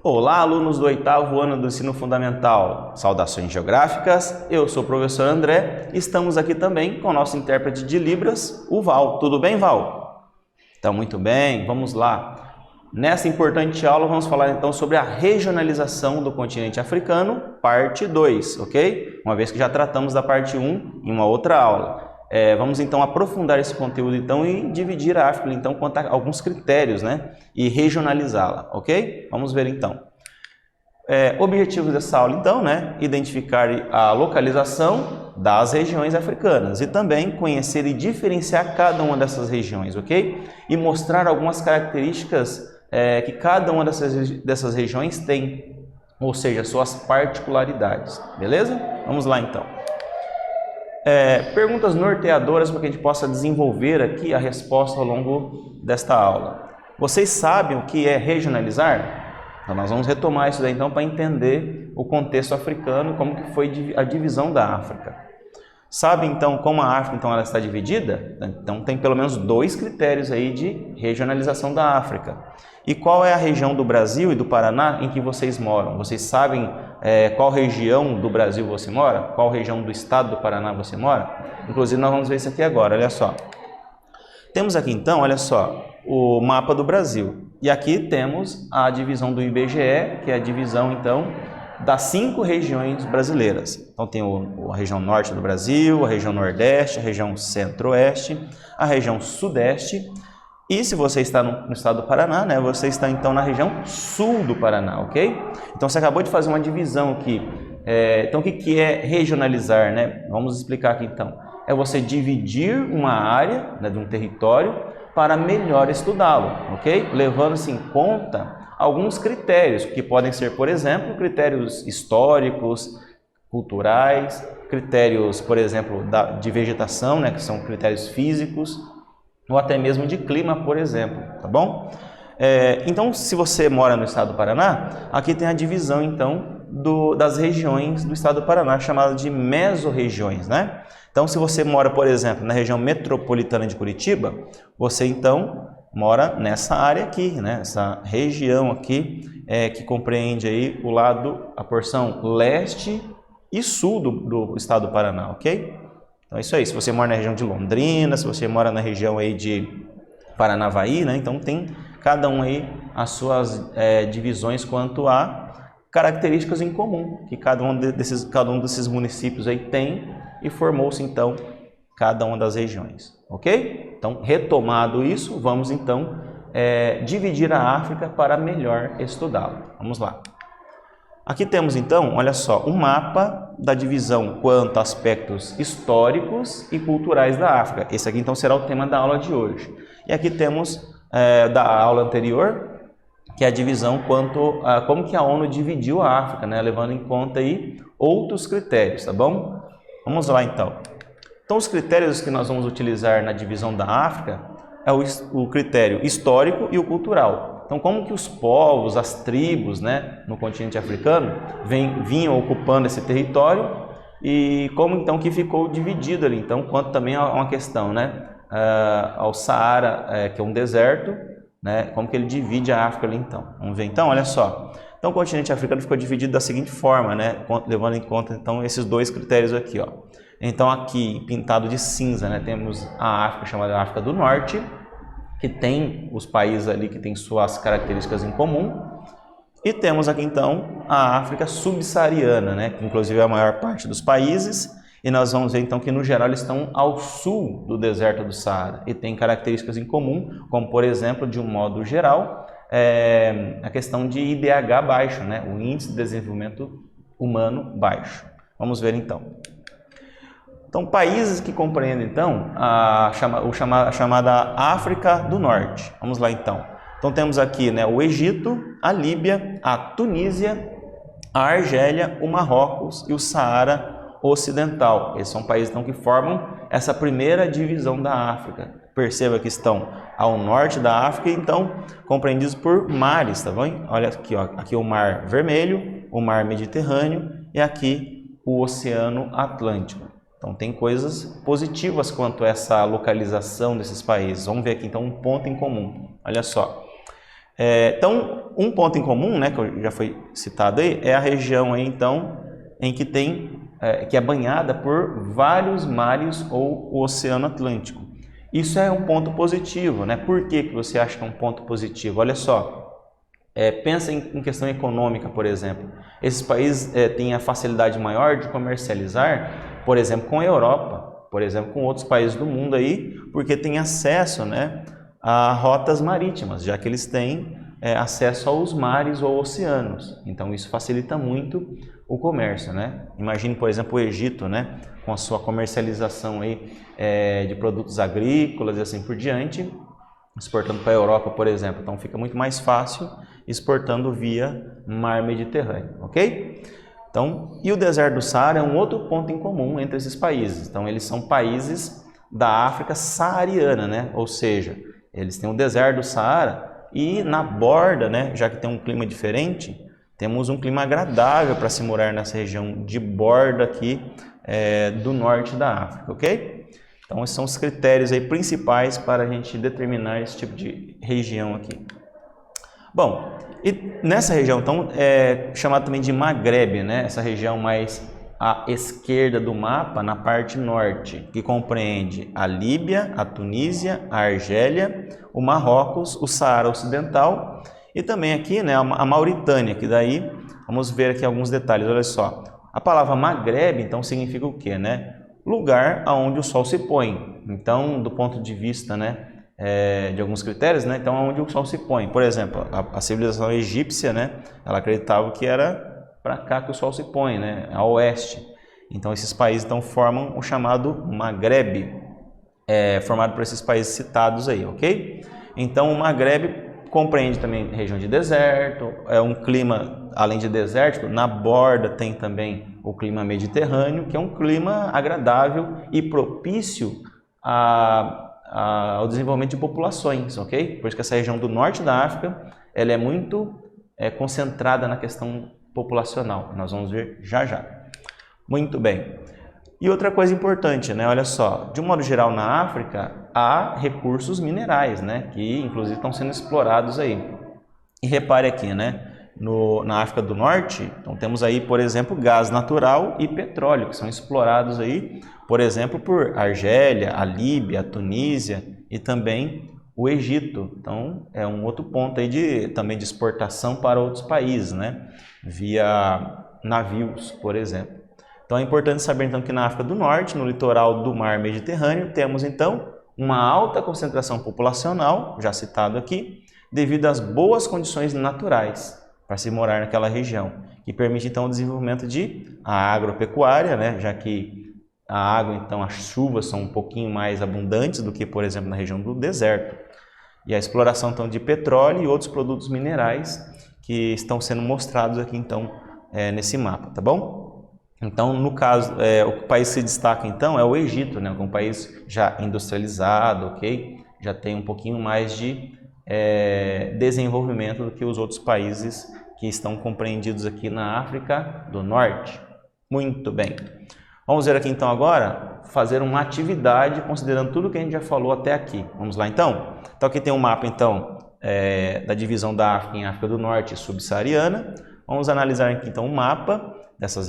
Olá, alunos do 8º ano do Ensino Fundamental. Saudações geográficas, eu sou o professor André e estamos aqui também com o nosso intérprete de Libras, o Val. Tudo bem, Val? Então, muito bem, vamos lá. Nessa importante aula, vamos falar então sobre a regionalização do continente africano, parte 2, ok? Uma vez que já tratamos da parte 1 em uma outra aula. Vamos então aprofundar esse conteúdo então e dividir a África então quanto a alguns critérios, né? E regionalizá-la, ok? Vamos ver então. Objetivos dessa aula então, né? Identificar a localização das regiões africanas e também conhecer e diferenciar cada uma dessas regiões, ok? E mostrar algumas características que cada uma dessas regiões tem, ou seja, suas particularidades, beleza? Vamos lá então. Perguntas norteadoras para que a gente possa desenvolver aqui a resposta ao longo desta aula. Vocês sabem o que é regionalizar? Então, nós vamos retomar isso daí então para entender o contexto africano, como que foi a divisão da África. Sabe então como a África então, ela está dividida? Então tem pelo menos 2 critérios aí de regionalização da África. E qual é a região do Brasil e do Paraná em que vocês moram? Vocês sabem qual região do Brasil você mora? Qual região do estado do Paraná você mora? Inclusive nós vamos ver isso aqui agora, olha só. Temos aqui então, olha só, o mapa do Brasil. E aqui temos a divisão do IBGE, que é a divisão então das 5 regiões brasileiras. Então tem a região norte do Brasil, a região nordeste, a região centro-oeste, a região sudeste. E se você está no estado do Paraná, né, você está então na região sul do Paraná, ok? Então você acabou de fazer uma divisão aqui. Então o que é regionalizar, né? Vamos explicar aqui então. É você dividir uma área, né, de um território para melhor estudá-lo, ok? Levando-se em conta alguns critérios, que podem ser, por exemplo, critérios históricos, culturais, critérios, por exemplo, de vegetação, né, que são critérios físicos, ou até mesmo de clima, por exemplo, tá bom? Então, se você mora no estado do Paraná, aqui tem a divisão, então, das regiões do estado do Paraná, chamada de mesorregiões, né? Então, se você mora, por exemplo, na região metropolitana de Curitiba, você, então, mora nessa área aqui, né? Essa região aqui, que compreende aí a porção leste e sul do estado do Paraná, ok? Então é isso aí, se você mora na região de Londrina, se você mora na região aí de Paranavaí, né? Então tem cada um aí as suas divisões quanto a características em comum, que cada um desses municípios aí tem e formou-se então cada uma das regiões, ok? Então, retomado isso, vamos então dividir a África para melhor estudá-la. Vamos lá. Aqui temos então, olha só, um mapa da divisão quanto a aspectos históricos e culturais da África. Esse aqui então será o tema da aula de hoje. E aqui temos da aula anterior, que é a divisão quanto a como que a ONU dividiu a África, né, levando em conta aí outros critérios, tá bom? Vamos lá então. Então os critérios que nós vamos utilizar na divisão da África é o critério histórico e o cultural. Então, como que os povos, as tribos, né, no continente africano vinham ocupando esse território e como então que ficou dividido ali. Então, quanto também a uma questão, né, ao Saara, que é um deserto, né, como que ele divide a África ali então. Vamos ver então, olha só. Então, o continente africano ficou dividido da seguinte forma, né, levando em conta então esses 2 critérios aqui, ó. Então, aqui pintado de cinza, né, temos a África chamada África do Norte, que tem os países ali que têm suas características em comum. E temos aqui então a África subsaariana, né, que inclusive é a maior parte dos países. E nós vamos ver então que no geral eles estão ao sul do deserto do Saara e têm características em comum, como por exemplo, de um modo geral, a questão de IDH baixo, né, o Índice de Desenvolvimento Humano baixo. Vamos ver então. Então, países que compreendem, então, a chamada África do Norte. Vamos lá, então. Então, temos aqui, né, o Egito, a Líbia, a Tunísia, a Argélia, o Marrocos e o Saara Ocidental. Esses são países, então, que formam essa primeira divisão da África. Perceba que estão ao norte da África, então, compreendidos por mares, tá bom? Olha aqui, ó, aqui o Mar Vermelho, o Mar Mediterrâneo e aqui o Oceano Atlântico. Então, tem coisas positivas quanto a essa localização desses países. Vamos ver aqui, então, um ponto em comum. Olha só. Então, um ponto em comum, né, que já foi citado aí, é a região aí, então, em que que é banhada por vários mares ou o Oceano Atlântico. Isso é um ponto positivo, né? Por que você acha que é um ponto positivo? Olha só, pensa em questão econômica, por exemplo. Esses países têm a facilidade maior de comercializar, por exemplo, com a Europa, por exemplo, com outros países do mundo aí, porque tem acesso, né, a rotas marítimas, já que eles têm acesso aos mares ou oceanos. Então isso facilita muito o comércio, né? Imagine, por exemplo, o Egito, né, com a sua comercialização aí, de produtos agrícolas e assim por diante, exportando para a Europa, por exemplo. Então fica muito mais fácil exportando via mar Mediterrâneo, ok? Então, e o deserto do Saara é um outro ponto em comum entre esses países. Então, eles são países da África saariana, né? Ou seja, eles têm o deserto do Saara e na borda, né, já que tem um clima diferente, temos um clima agradável para se morar nessa região de borda aqui do norte da África, ok? Então, esses são os critérios aí principais para a gente determinar esse tipo de região aqui. Bom, e nessa região, então, é chamada também de Maghreb, né? Essa região mais à esquerda do mapa, na parte norte, que compreende a Líbia, a Tunísia, a Argélia, o Marrocos, o Saara Ocidental e também aqui, né, a Mauritânia, que daí vamos ver aqui alguns detalhes. Olha só, a palavra Maghreb, então, significa o quê, né? Lugar aonde o sol se põe. Então, do ponto de vista, né, de alguns critérios, né, então aonde o sol se põe. Por exemplo, a civilização egípcia, né, ela acreditava que era para cá que o sol se põe, né, a oeste. Então, esses países então formam o chamado Maghreb, formado por esses países citados aí, ok? Então, o Maghreb compreende também região de deserto, é um clima, além de desértico, na borda tem também o clima mediterrâneo, que é um clima agradável e propício ao desenvolvimento de populações, ok? Por isso que essa região do norte da África, ela é muito concentrada na questão populacional, nós vamos ver já já. Muito bem. E outra coisa importante, né? Olha só, de um modo geral na África há recursos minerais, né? Que inclusive estão sendo explorados aí. E repare aqui, né? Na África do Norte, então temos aí, por exemplo, gás natural e petróleo, que são explorados aí, por exemplo, por Argélia, a Líbia, a Tunísia e também o Egito. Então, é um outro ponto aí também de exportação para outros países, né? Via navios, por exemplo. Então é importante saber então que na África do Norte, no litoral do mar Mediterrâneo, temos então uma alta concentração populacional, já citado aqui, devido às boas condições naturais para se morar naquela região, que permite então o desenvolvimento de agropecuária, né, já que a água, então as chuvas são um pouquinho mais abundantes do que, por exemplo, na região do deserto. E a exploração então de petróleo e outros produtos minerais que estão sendo mostrados aqui então nesse mapa, tá bom? Então, no caso, o país que se destaca então é o Egito, né? Um país já industrializado, ok? Já tem um pouquinho mais de desenvolvimento do que os outros países que estão compreendidos aqui na África do Norte. Muito bem. Vamos ver aqui então agora, fazer uma atividade considerando tudo que a gente já falou até aqui. Vamos lá então? Então aqui tem um mapa então da divisão da África em África do Norte e subsaariana. Vamos analisar aqui então o mapa dessas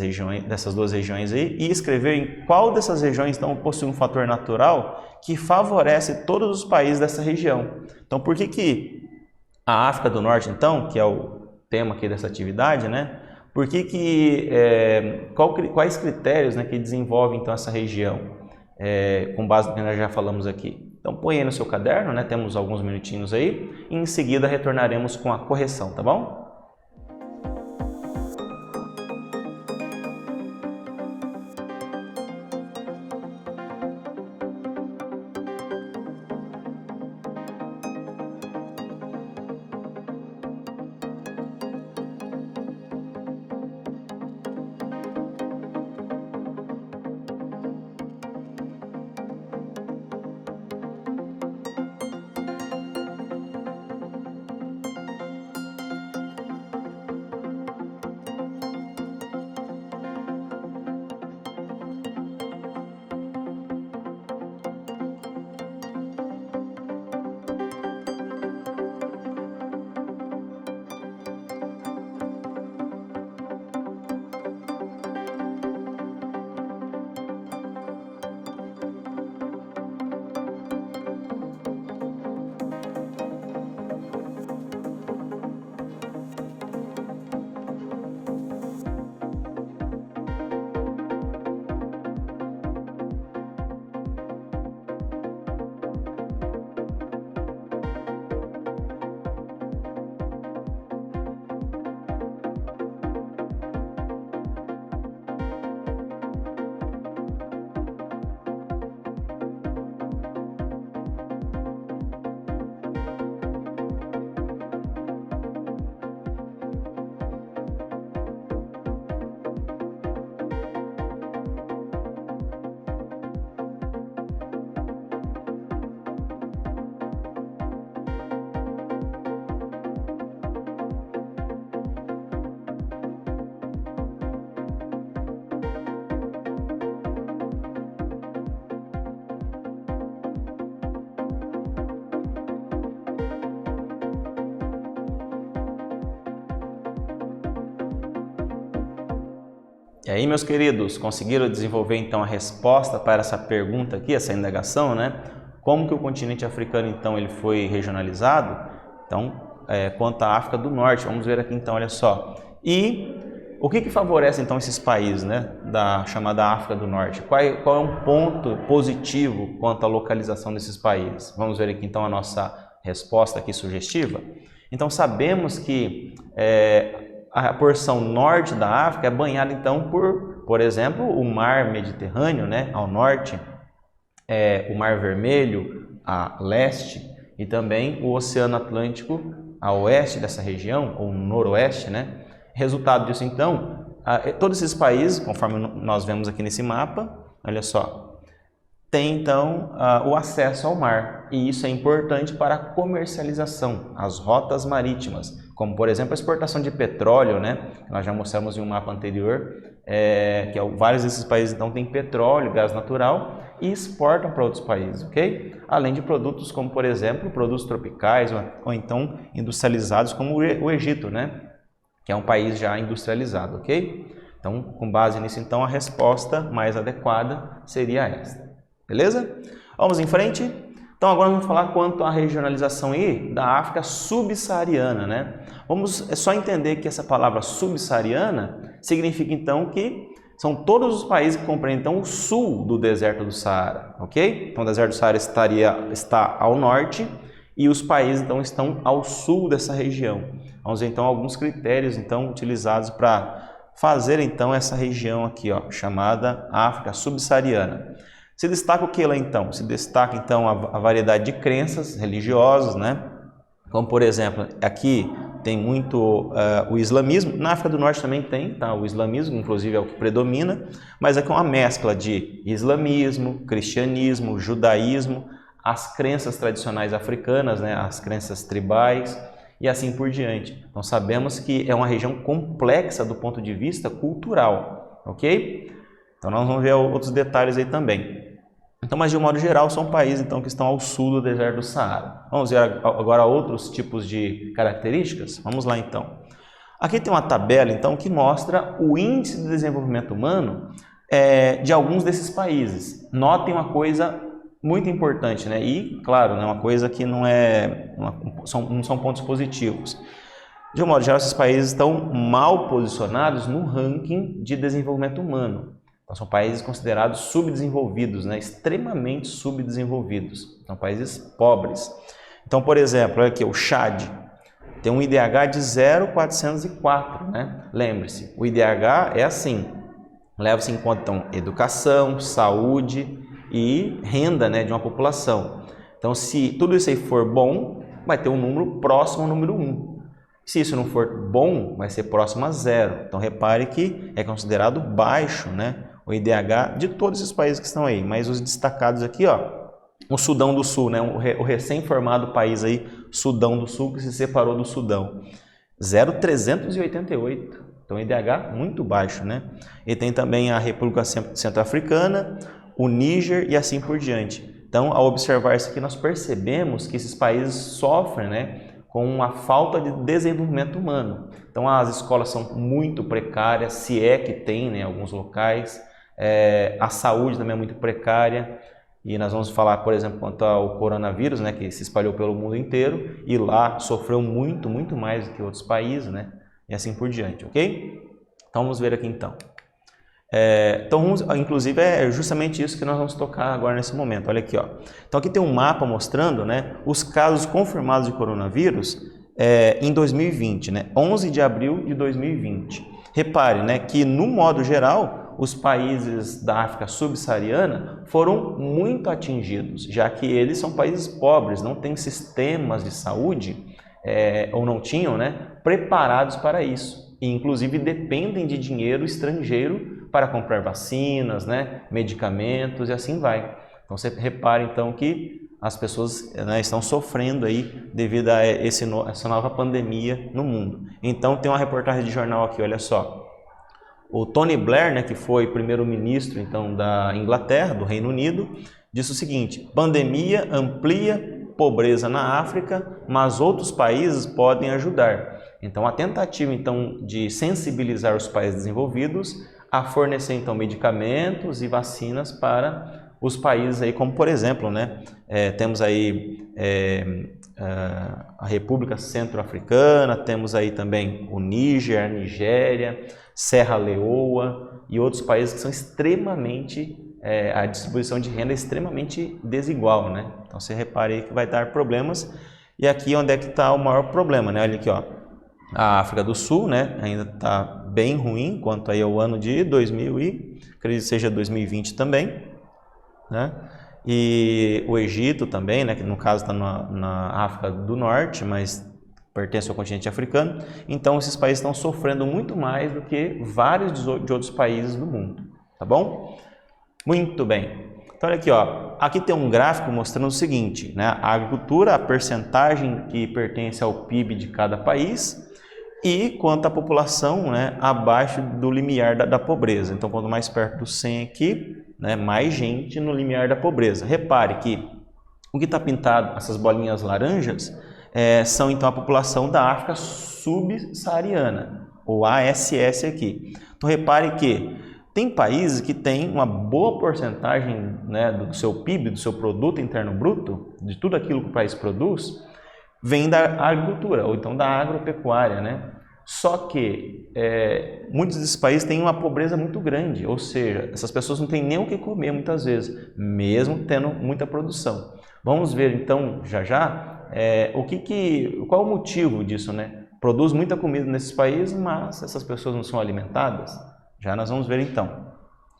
duas regiões aí e escrever em qual dessas regiões então possui um fator natural que favorece todos os países dessa região. Então, por que a África do Norte, então, que é o tema aqui dessa atividade, né? Quais critérios, né, que desenvolvem então essa região, com base no que nós já falamos aqui? Então, põe aí no seu caderno, né? Temos alguns minutinhos aí e em seguida retornaremos com a correção, tá bom? E aí, meus queridos, conseguiram desenvolver então a resposta para essa pergunta aqui, essa indagação, né? Como que o continente africano então ele foi regionalizado? Então, quanto à África do Norte, vamos ver aqui então, olha só. E o que favorece então esses países, né, da chamada África do Norte? Qual é um ponto positivo quanto à localização desses países? Vamos ver aqui então a nossa resposta aqui sugestiva. Então, sabemos que a porção norte da África é banhada então por exemplo, o mar Mediterrâneo, né, ao norte, o Mar Vermelho a leste e também o Oceano Atlântico a oeste dessa região, ou noroeste, né? Resultado disso então, todos esses países, conforme nós vemos aqui nesse mapa, olha só, tem então o acesso ao mar, e isso é importante para a comercialização, as rotas marítimas, como por exemplo a exportação de petróleo, né? Nós já mostramos em um mapa anterior, que vários desses países então têm petróleo, gás natural e exportam para outros países, ok? Além de produtos como por exemplo produtos tropicais ou então industrializados como o Egito, né? Que é um país já industrializado, ok? Então, com base nisso então a resposta mais adequada seria esta. Beleza? Vamos em frente? Então agora vamos falar quanto à regionalização aí da África subsaariana, né? Vamos só entender que essa palavra subsaariana significa então que são todos os países que compreendem então o sul do deserto do Saara, ok? Então o deserto do Saara está ao norte e os países então estão ao sul dessa região. Vamos ver então alguns critérios então utilizados para fazer então essa região aqui, ó, chamada África subsaariana. Se destaca o que lá então? Se destaca então a variedade de crenças religiosas, né? Como por exemplo, aqui tem muito o islamismo, na África do Norte também tem, tá? O islamismo inclusive é o que predomina, mas aqui é uma mescla de islamismo, cristianismo, judaísmo, as crenças tradicionais africanas, né? As crenças tribais e assim por diante. Então sabemos que é uma região complexa do ponto de vista cultural, ok? Então nós vamos ver outros detalhes aí também. Então, mas de um modo geral, são países então, que estão ao sul do deserto do Saara. Vamos ver agora outros tipos de características? Vamos lá então. Aqui tem uma tabela então que mostra o índice de desenvolvimento humano de alguns desses países. Notem uma coisa muito importante, né? E, claro, né, uma coisa que não são pontos positivos. De um modo geral, esses países estão mal posicionados no ranking de desenvolvimento humano. Então, são países considerados subdesenvolvidos, né? Extremamente subdesenvolvidos. São países pobres. Então, por exemplo, olha aqui, o Chad tem um IDH de 0,404, né? Lembre-se, o IDH é assim, leva-se em conta então, educação, saúde e renda, né, de uma população. Então, se tudo isso aí for bom, vai ter um número próximo ao número 1. Se isso não for bom, vai ser próximo a 0. Então, repare que é considerado baixo, né? O IDH de todos esses países que estão aí, mas os destacados aqui, ó, o Sudão do Sul, né, o recém-formado país aí, Sudão do Sul, que se separou do Sudão, 0,388, então IDH muito baixo, né? E tem também a República Centro-Africana, o Níger e assim por diante. Então, ao observar isso aqui, nós percebemos que esses países sofrem, né, com uma falta de desenvolvimento humano. Então, as escolas são muito precárias, se é que tem, né, em alguns locais. A saúde também é muito precária e nós vamos falar, por exemplo, quanto ao coronavírus, né, que se espalhou pelo mundo inteiro e lá sofreu muito mais do que outros países, né, e assim por diante, ok? Então vamos ver aqui então. Inclusive é justamente isso que nós vamos tocar agora nesse momento, olha aqui, ó. Então aqui tem um mapa mostrando, né, os casos confirmados de coronavírus em 2020, né, 11 de abril de 2020. Repare, né, que no modo geral os países da África subsaariana foram muito atingidos, já que eles são países pobres, não têm sistemas de saúde, ou não tinham, né, preparados para isso. E, inclusive, dependem de dinheiro estrangeiro para comprar vacinas, né, medicamentos e assim vai. Então, você repara, então, que as pessoas, né, estão sofrendo aí devido a essa nova pandemia no mundo. Então, tem uma reportagem de jornal aqui, olha só. O Tony Blair, né, que foi primeiro-ministro então, da Inglaterra, do Reino Unido, disse o seguinte: pandemia amplia pobreza na África, mas outros países podem ajudar. Então, a tentativa então, de sensibilizar os países desenvolvidos a fornecer então medicamentos e vacinas para os países aí, como por exemplo, né, temos aí a República Centro-Africana, temos aí também o Níger, a Nigéria, Serra Leoa e outros países que são extremamente, a distribuição de renda é extremamente desigual, né? Então você repare aí que vai dar problemas. E aqui onde é que está o maior problema, né? Olha aqui, ó, a África do Sul, né, ainda está bem ruim quanto aí ao ano de 2000 e acredito que seja 2020 também, né? E o Egito também, né, que no caso está na África do Norte, mas pertence ao continente africano. Então esses países estão sofrendo muito mais do que vários de outros países do mundo, tá bom? Muito bem. Então olha aqui, ó, aqui tem um gráfico mostrando o seguinte, né, a agricultura, a percentagem que pertence ao PIB de cada país e quanto à população, né, abaixo do limiar da pobreza. Então quanto mais perto do 100 aqui, né, mais gente no limiar da pobreza. Repare que o que está pintado, essas bolinhas laranjas, são então a população da África subsaariana, ou ASS aqui. Então repare que tem países que têm uma boa porcentagem, né, do seu PIB, do seu produto interno bruto, de tudo aquilo que o país produz, vem da agricultura, ou então da agropecuária, né? Só que muitos desses países têm uma pobreza muito grande, ou seja, essas pessoas não têm nem o que comer muitas vezes, mesmo tendo muita produção. Vamos ver então, já, qual é o motivo disso, né? Produz muita comida nesses países, mas essas pessoas não são alimentadas? Já nós vamos ver então.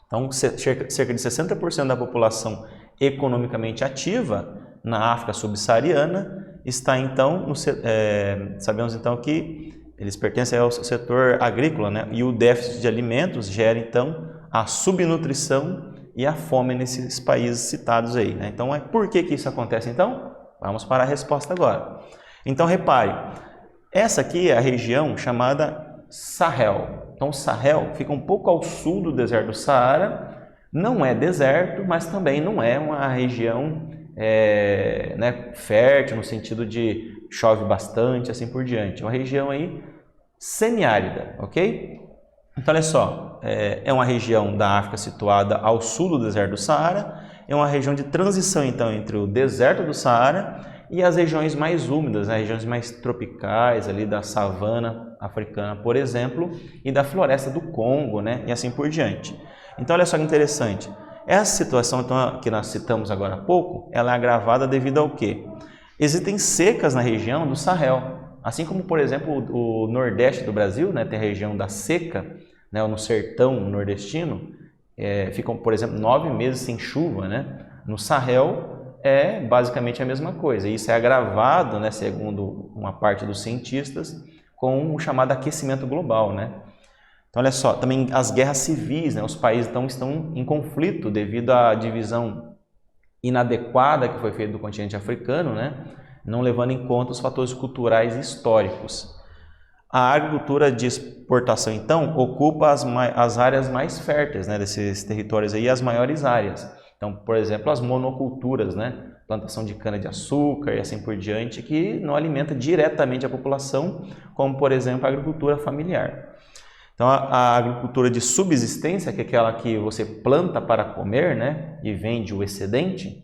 Então, cerca de 60% da população economicamente ativa na África subsaariana está então, sabemos então que eles pertencem ao setor agrícola, né? E o déficit de alimentos gera então a subnutrição e a fome nesses países citados aí, né? Então, por que isso acontece então? Vamos para a resposta agora. Então, repare, essa aqui é a região chamada Sahel. Então, o Sahel fica um pouco ao sul do deserto do Saara, não é deserto, mas também não é uma região né, fértil no sentido de chove bastante, assim por diante. É uma região aí semiárida, ok? Então, olha só, é uma região da África situada ao sul do deserto do Saara, é uma região de transição, então, entre o deserto do Saara e as regiões mais úmidas, né, regiões mais tropicais, ali da savana africana, por exemplo, e da floresta do Congo, né, e assim por diante. Então, olha só que interessante. Essa situação então, que nós citamos agora há pouco, ela é agravada devido ao quê? Existem secas na região do Sahel. Assim como, por exemplo, o nordeste do Brasil, né, tem a região da seca, né, no sertão nordestino, ficam, por exemplo, 9 meses sem chuva, né? No Sahel é basicamente a mesma coisa. Isso é agravado, né, segundo uma parte dos cientistas, com o chamado aquecimento global, né? Então, olha só, também as guerras civis, né? Os países então, estão em conflito devido à divisão inadequada que foi feita do continente africano, né? Não levando em conta os fatores culturais e históricos. A agricultura de exportação, então, ocupa as áreas mais férteis, né, desses territórios aí, as maiores áreas. Então, por exemplo, as monoculturas, né, plantação de cana-de-açúcar e assim por diante, que não alimenta diretamente a população, como, por exemplo, a agricultura familiar. Então, a agricultura de subsistência, que é aquela que você planta para comer, né, e vende o excedente,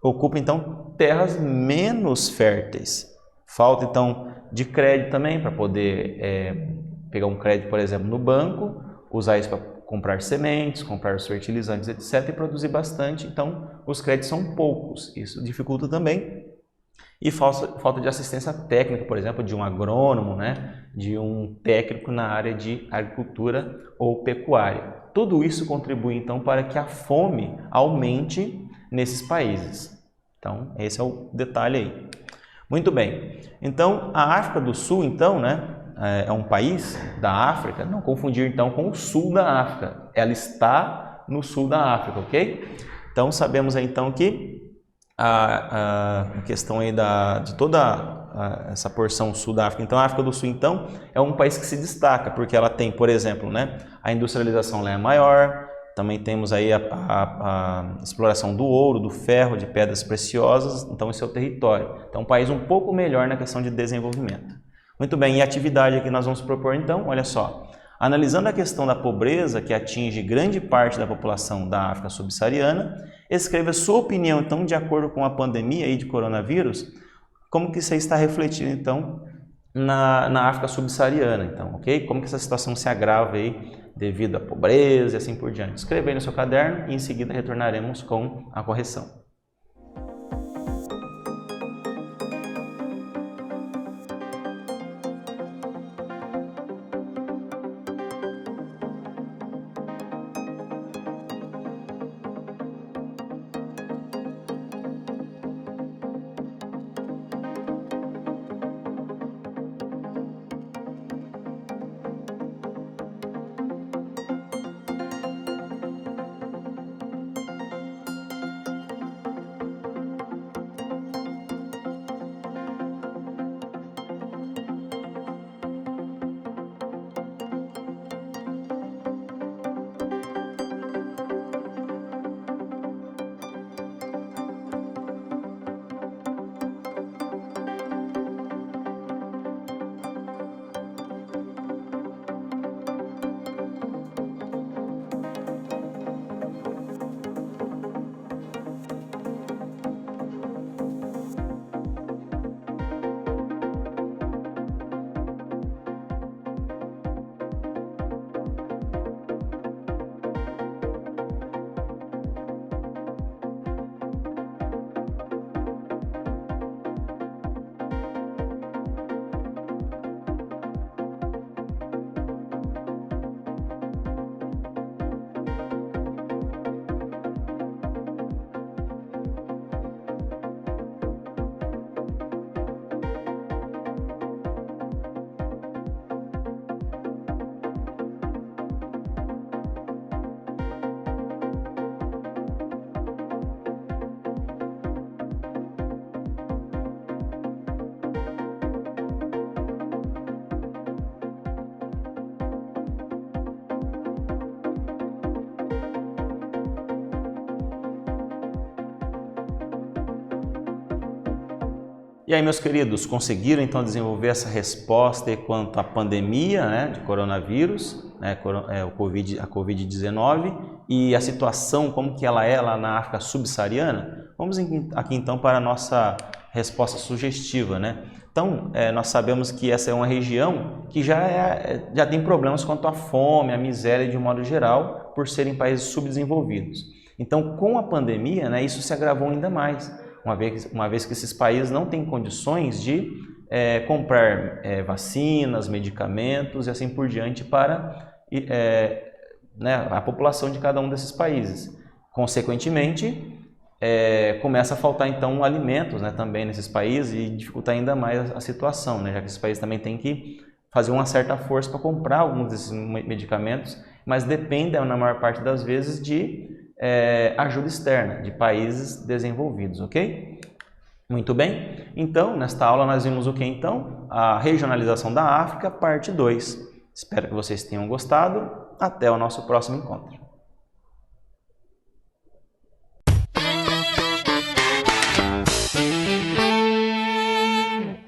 ocupa, então, terras menos férteis. Falta, então, de crédito também, para poder pegar um crédito, por exemplo, no banco, usar isso para comprar sementes, comprar os fertilizantes, etc., e produzir bastante. Então, os créditos são poucos. Isso dificulta também. E falta de assistência técnica, por exemplo, de um agrônomo, né, de um técnico na área de agricultura ou pecuária. Tudo isso contribui, então, para que a fome aumente nesses países. Então, esse é o detalhe aí. Muito bem. Então, a África do Sul, então, né, é um país da África, não confundir, então, com o sul da África. Ela está no sul da África, ok? Então, sabemos aí, então, que a questão aí de toda essa porção sul da África. Então, a África do Sul, então, é um país que se destaca, porque ela tem, por exemplo, né, a industrialização lá é maior, também temos aí a exploração do ouro, do ferro, de pedras preciosas, então esse é o território. Então, um país um pouco melhor na questão de desenvolvimento. Muito bem, e a atividade que nós vamos propor, então, olha só. Analisando a questão da pobreza que atinge grande parte da população da África subsaariana, escreva sua opinião, então, de acordo com a pandemia aí de coronavírus, como que isso está refletindo, então, na África subsaariana, então, ok? Como que essa situação se agrava aí devido à pobreza e assim por diante. Escreva aí no seu caderno e em seguida retornaremos com a correção. E aí, meus queridos, conseguiram então desenvolver essa resposta quanto à pandemia, né, de coronavírus, né, a Covid-19 e a situação como que ela é lá na África subsaariana? Vamos aqui então para a nossa resposta sugestiva, né? Então, nós sabemos que essa é uma região que já tem problemas quanto à fome, à miséria de um modo geral, por serem países subdesenvolvidos. Então, com a pandemia, né, isso se agravou ainda mais. Uma vez que esses países não têm condições de comprar vacinas, medicamentos e assim por diante para né, a população de cada um desses países. Consequentemente, começa a faltar então alimentos, né, também nesses países e dificulta ainda mais a situação, né, já que esses países também têm que fazer uma certa força para comprar alguns desses medicamentos, mas dependem, na maior parte das vezes, de ajuda externa de países desenvolvidos, ok? Muito bem, então nesta aula nós vimos o que então? A regionalização da África, parte 2. Espero que vocês tenham gostado. Até o nosso próximo encontro.